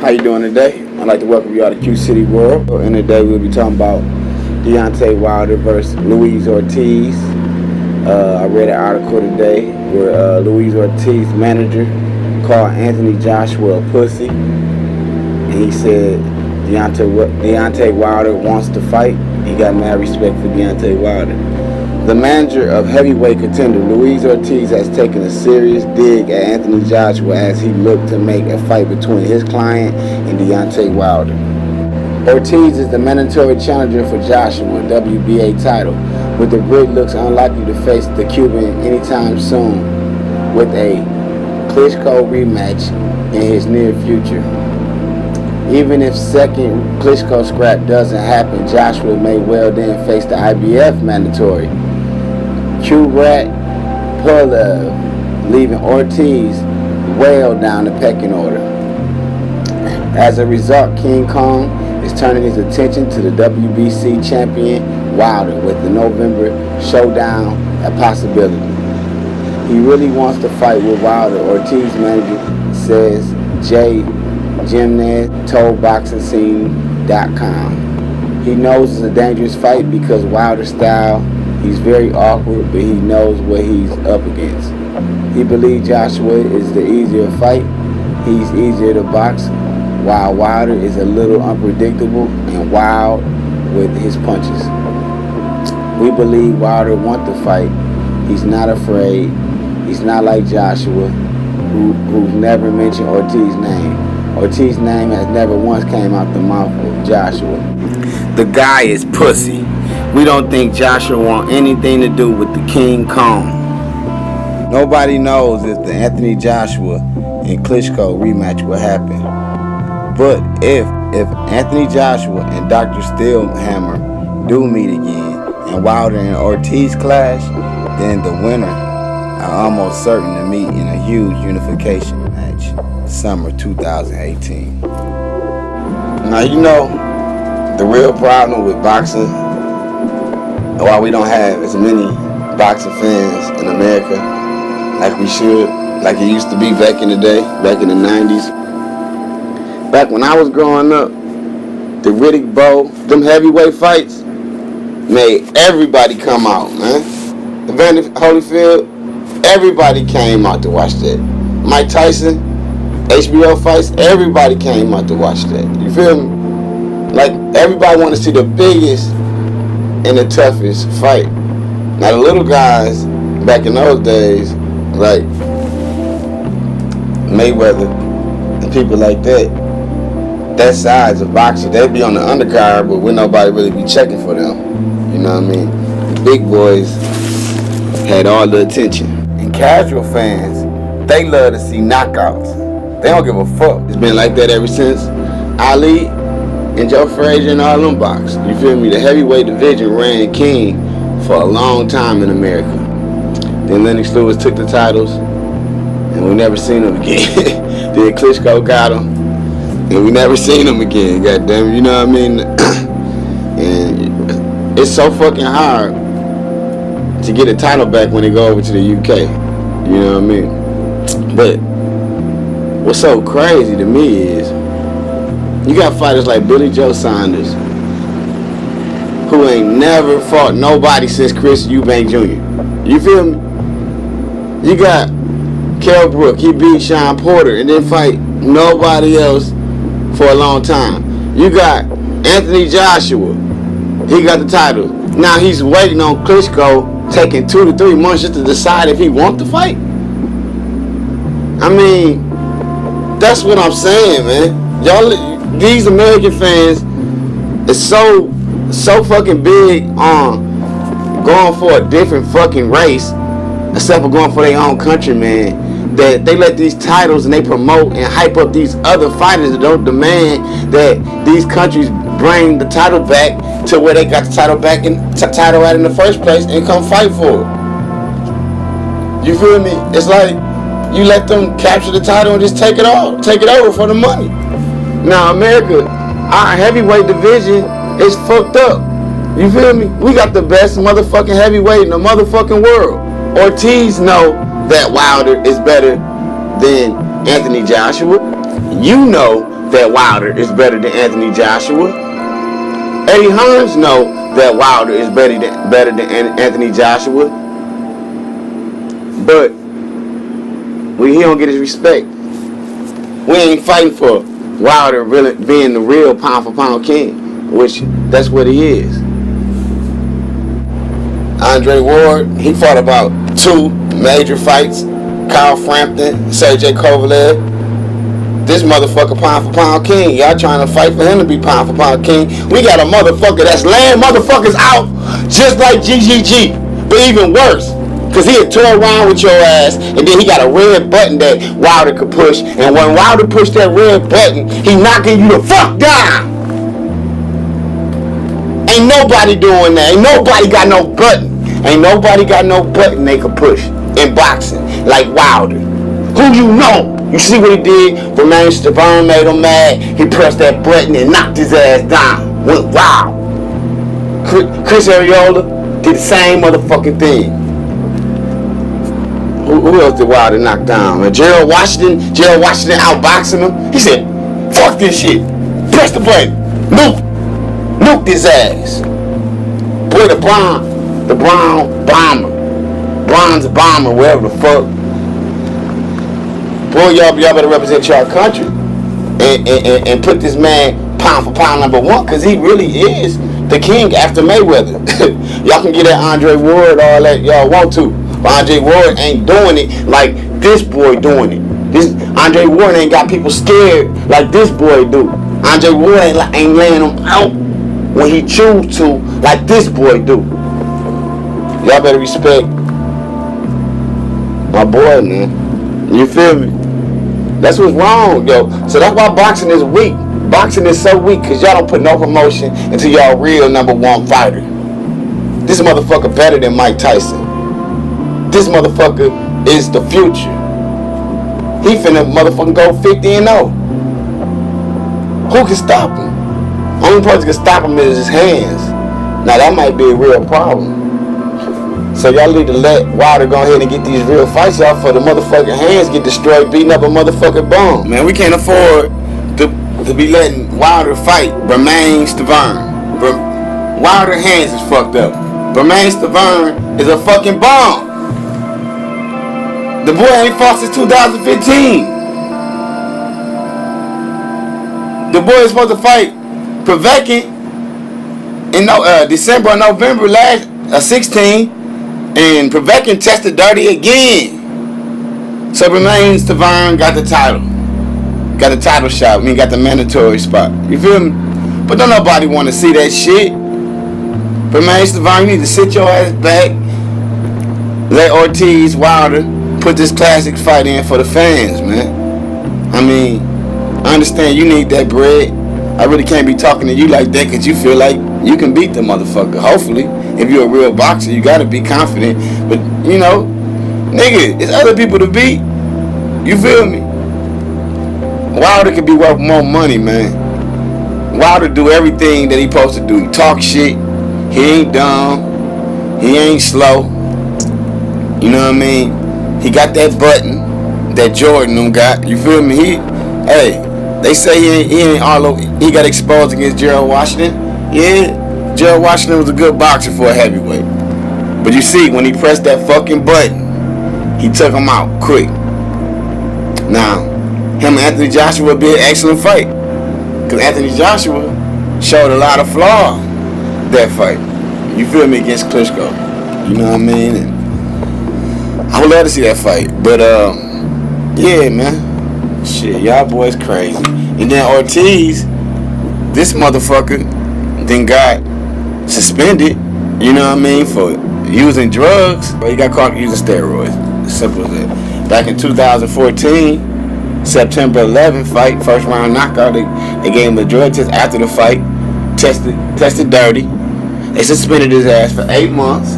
How you doing today? I'd like to welcome you out to Q City World. And today we'll be talking about Deontay Wilder versus Luis Ortiz. I read an article today where Luis Ortiz's manager called Anthony Joshua a pussy. And he said Deontay Wilder wants to fight. He got mad respect for Deontay Wilder. The manager of heavyweight contender Luis Ortiz has taken a serious dig at Anthony Joshua as he looked to make a fight between his client and Deontay Wilder. Ortiz is the mandatory challenger for Joshua WBA title, but the Brit looks unlikely to face the Cuban anytime soon, with a Klitschko rematch in his near future. Even if second Klitschko scrap doesn't happen, Joshua may well then face the IBF mandatory Kubrat Pulev, leaving Ortiz well down the pecking order. As a result, King Kong is turning his attention to the WBC champion Wilder, with the November showdown a possibility. He really wants to fight with Wilder, Ortiz manager says Jay Gymnast told BoxingScene.com. He knows it's a dangerous fight because Wilder's style, he's very awkward, but he knows what he's up against. He believes Joshua is the easier fight. He's easier to box, while Wilder is a little unpredictable and wild with his punches. We believe Wilder wants to fight. He's not afraid. He's not like Joshua, who's never mentioned Ortiz's name. Ortiz's name has never once came out the mouth of Joshua. The guy is pussy. We don't think Joshua wants anything to do with the King Kong. Nobody knows if the Anthony Joshua and Klitschko rematch will happen. But if Anthony Joshua and Dr. Steelhammer do meet again and Wilder and Ortiz clash, then the winner are almost certain to meet in a huge unification match, summer 2018. Now, you know, the real problem with boxing, why we don't have as many boxing fans in America like we should, like it used to be back in the day, back in the 90s. Back when I was growing up, the Riddick Bowe, them heavyweight fights made everybody come out, man. Evander Holyfield, everybody came out to watch that. Mike Tyson, HBO fights, everybody came out to watch that. You feel me? Like, everybody wanted to see the biggest and the toughest fight. Now, the little guys back in those days, like Mayweather and people like that size of boxing, they'd be on the undercard, but would nobody really be checking for them. You know what I mean? The big boys had all the attention. And casual fans, they love to see knockouts. They don't give a fuck. It's been like that ever since Ali and Joe Frazier and all them box. You feel me? The heavyweight division ran king for a long time in America. Then Lennox Lewis took the titles, and we never seen them again. Then Klitschko got them, and we never seen them again. Goddamn, you know what I mean? And it's so fucking hard to get a title back when they go over to the UK. You know what I mean? But what's so crazy to me is you got fighters like Billy Joe Saunders, who ain't never fought nobody since Chris Eubank Jr. You feel me? You got Kell Brook, he beat Sean Porter and didn't fight nobody else for a long time. You got Anthony Joshua, he got the title. Now he's waiting on Klitschko, taking 2 to 3 months just to decide if he wants to fight. I mean, that's what I'm saying, man. Y'all, these American fans is so fucking big on going for a different fucking race, except for going for their own country, man, that they let these titles and they promote and hype up these other fighters that don't demand that these countries bring the title back to where they got the title back and title at in the first place and come fight for it. You feel me? It's like you let them capture the title and just take it over for the money. Now America, our heavyweight division is fucked up. You feel me? We got the best motherfucking heavyweight in the motherfucking world. Ortiz know that Wilder is better than Anthony Joshua. You know that Wilder is better than Anthony Joshua. Eddie Hearns know that Wilder is better than Anthony Joshua. But he don't get his respect. We ain't fighting for Wilder really being the real pound for pound king, which that's what he is. Andre Ward, he fought about 2 major fights. Kyle Frampton, Sergey Kovalev. This motherfucker pound for pound king. Y'all trying to fight for him to be pound for pound king. We got a motherfucker that's laying motherfuckers out just like GGG, but even worse. Cause he'll toy around with your ass, and then he got a red button that Wilder could push. And when Wilder pushed that red button, he knocking you the fuck down. Ain't nobody doing that. Ain't nobody got no button. Ain't nobody got no button they could push in boxing like Wilder. Who you know? You see what he did? Romain Stavern made him mad. He pressed that button and knocked his ass down. Went wild. Chris Arreola did the same motherfucking thing. Who else did Wilder knock down? Gerald Washington outboxing him. He said, fuck this shit. Press the button. Nuke his ass. Boy, the brown bomber. Bronze bomber, wherever the fuck. Boy, y'all better represent y'all country. And put this man pound for pound number 1, because he really is the king after Mayweather. Y'all can get that Andre Ward, all that y'all want to. But Andre Ward ain't doing it like this boy doing it. This Andre Ward ain't got people scared like this boy do. Andre Ward ain't laying them out when he choose to like this boy do. Y'all better respect my boy, man. You feel me? That's what's wrong, yo. So that's why boxing is weak. Boxing is so weak because y'all don't put no promotion into y'all real number 1 fighter. This motherfucker better than Mike Tyson. This motherfucker is the future. He finna motherfucking go 50-0. Who can stop him? Only person can stop him is his hands. Now that might be a real problem. So y'all need to let Wilder go ahead and get these real fights out for the motherfucking hands get destroyed beating up a motherfucking bum. Man, we can't afford to be letting Wilder fight Romain Stavern. Wilder hands is fucked up. Romain Stavern is a fucking bum. The boy ain't fought since 2015. The boy is supposed to fight Povetkin in December or November last 16, and Povetkin tested dirty again. So Romain Stavern got the title. Got the title shot. I mean, got the mandatory spot. You feel me? But don't nobody want to see that shit. Romain Stavern, you need to sit your ass back. Let Ortiz, Wilder put this classic fight in for the fans, man. I mean, I understand you need that bread. I really can't be talking to you like that because you feel like you can beat the motherfucker. Hopefully, if you're a real boxer, you gotta be confident. But, you know, nigga, it's other people to beat. You feel me? Wilder could be worth more money, man. Wilder do everything that he supposed to do. He talk shit. He ain't dumb. He ain't slow. You know what I mean? He got that button that Jordan them got. You feel me? They say he ain't all over. He got exposed against Gerald Washington. Yeah, Gerald Washington was a good boxer for a heavyweight. But you see, when he pressed that fucking button, he took him out quick. Now, him and Anthony Joshua would be an excellent fight. Because Anthony Joshua showed a lot of flaws that fight. You feel me? Against Klitschko. You know what I mean? And I would love to see that fight. But, yeah, man. Shit, y'all boys crazy. And then Ortiz, this motherfucker, then got suspended, you know what I mean, for using drugs. But he got caught using steroids. As simple as that. Back in 2014, September 11th fight, first round knockout, they gave him a drug test after the fight. Tested dirty. They suspended his ass for 8 months.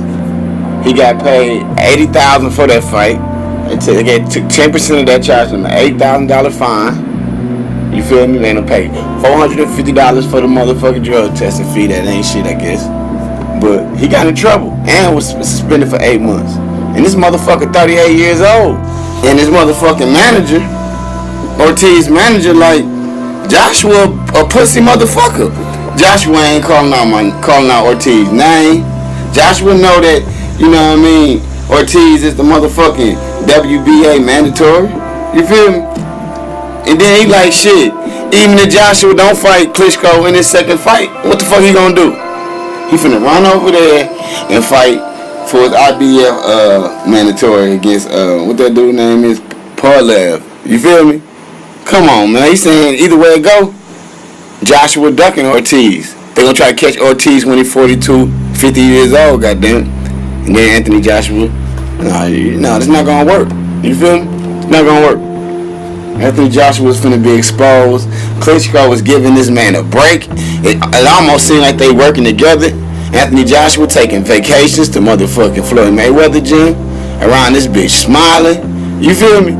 He got paid $80,000 for that fight. They took 10% of that charge, him an $8,000 fine. You feel me? They done paid $450 for the motherfucking drug testing fee. That ain't shit, I guess. But he got in trouble and was suspended for 8 months. And this motherfucker 38 years old. And this motherfucking manager, Ortiz manager, like, Joshua a pussy motherfucker. Joshua ain't calling out Ortiz's name. Joshua know that, you know what I mean, Ortiz is the motherfucking WBA mandatory. You feel me? And then he like, shit, even if Joshua don't fight Klitschko in his second fight, what the fuck he gonna do? He finna run over there and fight for his IBF mandatory against, what that dude name is, Parlev. You feel me? Come on, man. He's saying either way it go, Joshua ducking Ortiz. They gonna try to catch Ortiz when he's 42, 50 years old, goddamn. And then Anthony Joshua, no, it's not gonna work. You feel me? It's not gonna work. Anthony Joshua was finna be exposed. Klitschko was giving this man a break. It almost seemed like they working together. Anthony Joshua taking vacations to motherfucking Floyd Mayweather gym around this bitch smiling. You feel me?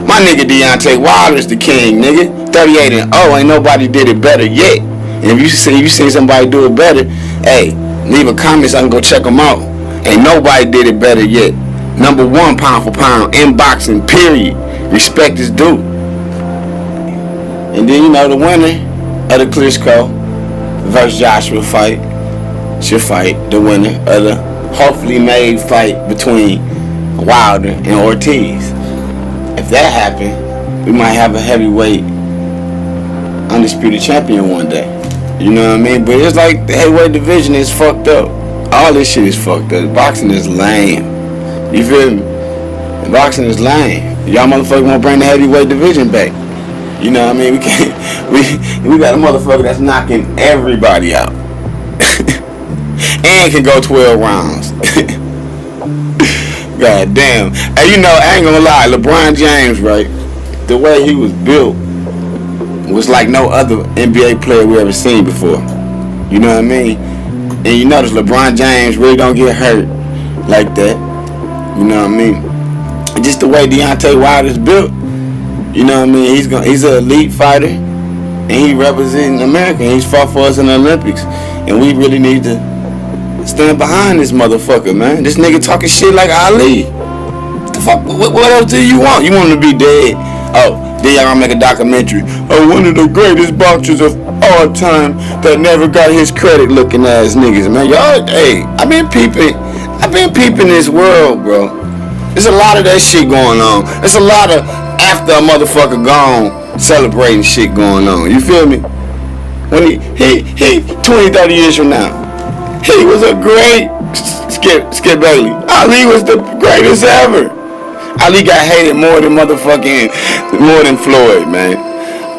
My nigga Deontay Wilder's the king, nigga. 38-0, ain't nobody did it better yet. And if you see somebody do it better, hey, leave a comment so I can go check them out. Ain't nobody did it better yet. Number 1 pound for pound in boxing, period. Respect is due. And then, you know, the winner of the Klitschko versus Joshua fight should fight the winner of the hopefully made fight between Wilder and Ortiz. If that happened, we might have a heavyweight undisputed champion one day. You know what I mean? But it's like the heavyweight division is fucked up. All this shit is fucked up. Boxing is lame. You feel me? Boxing is lame. Y'all motherfuckers wanna bring the heavyweight division back. You know what I mean? We can't. We got a motherfucker that's knocking everybody out, and can go 12 rounds. God damn. Hey, you know, I ain't gonna lie. LeBron James, right? The way he was built was like no other NBA player we ever seen before. You know what I mean? And you notice LeBron James really don't get hurt like that. You know what I mean? And just the way Deontay Wilder's built. You know what I mean? He's an elite fighter, and he representing America. And he's fought for us in the Olympics, and we really need to stand behind this motherfucker, man. This nigga talking shit like Ali. What the fuck? What else do you want? You want him to be dead? Oh, then y'all gonna make a documentary. Oh, one of the greatest boxers of all time that never got his credit, looking ass niggas, man. Y'all, hey, I've been peeping this world, bro. There's a lot of that shit going on. There's a lot of after a motherfucker gone, celebrating shit going on. You feel me? When he 20, 30 years from now, he was a great Skip Bailey. Ali was the greatest ever. Ali got hated more than Floyd, man.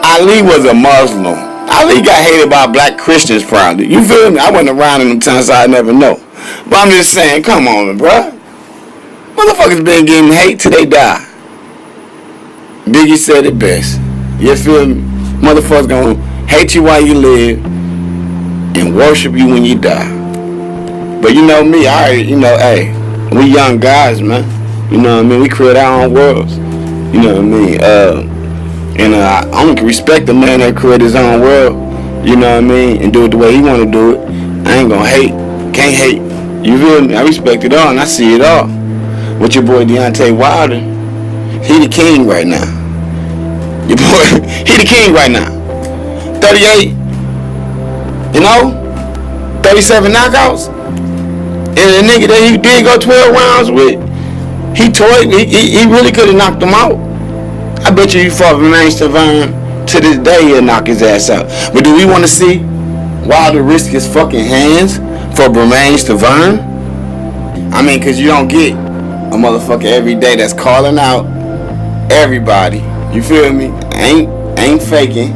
Ali was a Muslim. Ali got hated by black Christians probably. You feel me? I wasn't around in them times, so I never know. But I'm just saying, come on, bro. Motherfuckers been getting hate till they die. Biggie said it best. You feel me? Motherfuckers gonna hate you while you live and worship you when you die. But you know me, hey, we young guys, man. You know what I mean? We create our own worlds. You know what I mean? I only respect the man that created his own world. You know what I mean? And do it the way he want to do it. I ain't gonna hate. Can't hate. You feel me? I respect it all and I see it all. With your boy Deontay Wilder, he the king right now. Your boy, he the king right now. 38, 37 knockouts. And the nigga that he did go 12 rounds with, he really could have knocked him out. I bet you fought Bermane Stiverne, to this day he'll knock his ass out. But do we want to see Wilder risk his fucking hands for Bermane Stiverne? I mean, cause you don't get a motherfucker every day that's calling out everybody. You feel me? Ain't faking.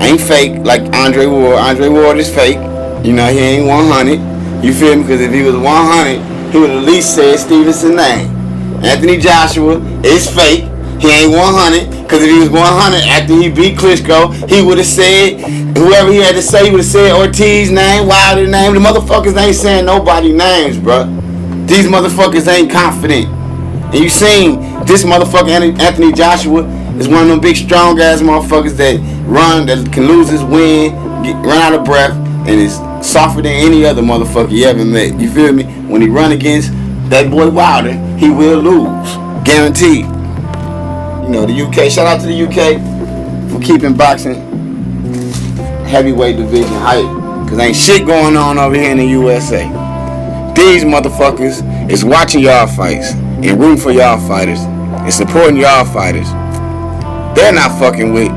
Ain't fake like Andre Ward. Andre Ward is fake. You know, he ain't 100. You feel me? Because if he was 100, he would at least say Stevenson's name. Anthony Joshua is fake. He ain't 100. Because if he was 100 after he beat Klitschko, he would have said, whoever he had to say, he would have said Ortiz name, Wilder name. The motherfuckers ain't saying nobody names, bro. These motherfuckers ain't confident. And you seen this motherfucker Anthony Joshua is one of them big strong ass motherfuckers that can lose his wind, run out of breath, and is softer than any other motherfucker you ever met. You feel me? When he run against that boy Wilder, he will lose. Guaranteed. You know, the UK, shout out to the UK for keeping boxing heavyweight division hype. Cause ain't shit going on over here in the USA. These motherfuckers is watching y'all fights and rooting for y'all fighters and supporting y'all fighters. They're not fucking with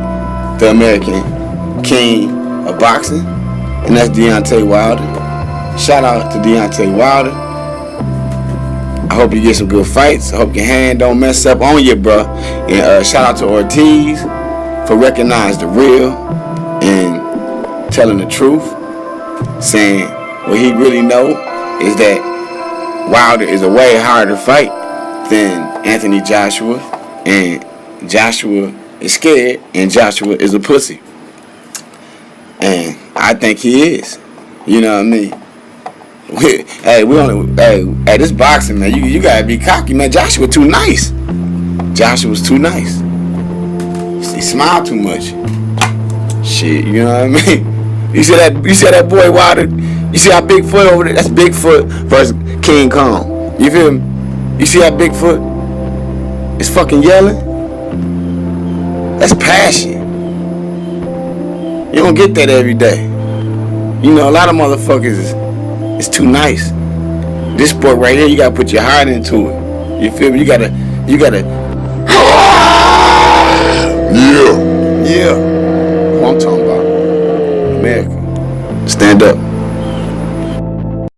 the American king of boxing, and that's Deontay Wilder. Shout out to Deontay Wilder. I hope you get some good fights. I hope your hand don't mess up on you, bro. And shout out to Ortiz for recognizing the real and telling the truth, saying what he really know is that Wilder is a way harder fight than Anthony Joshua, and Joshua is scared, and Joshua is a pussy. And I think he is. You know what I mean? Hey, this boxing, man, you gotta be cocky, man. Joshua too nice. Joshua's too nice. He smiled too much. Shit, you know what I mean? You see that boy Wilder? You see how Bigfoot over there? That's Bigfoot versus King Kong. You feel me? You see how Bigfoot is fucking yelling? That's passion. You don't get that every day. You know, a lot of motherfuckers is too nice. This sport right here, you gotta put your heart into it. You feel me? You gotta. Yeah. What I'm talking about. America. Stand up.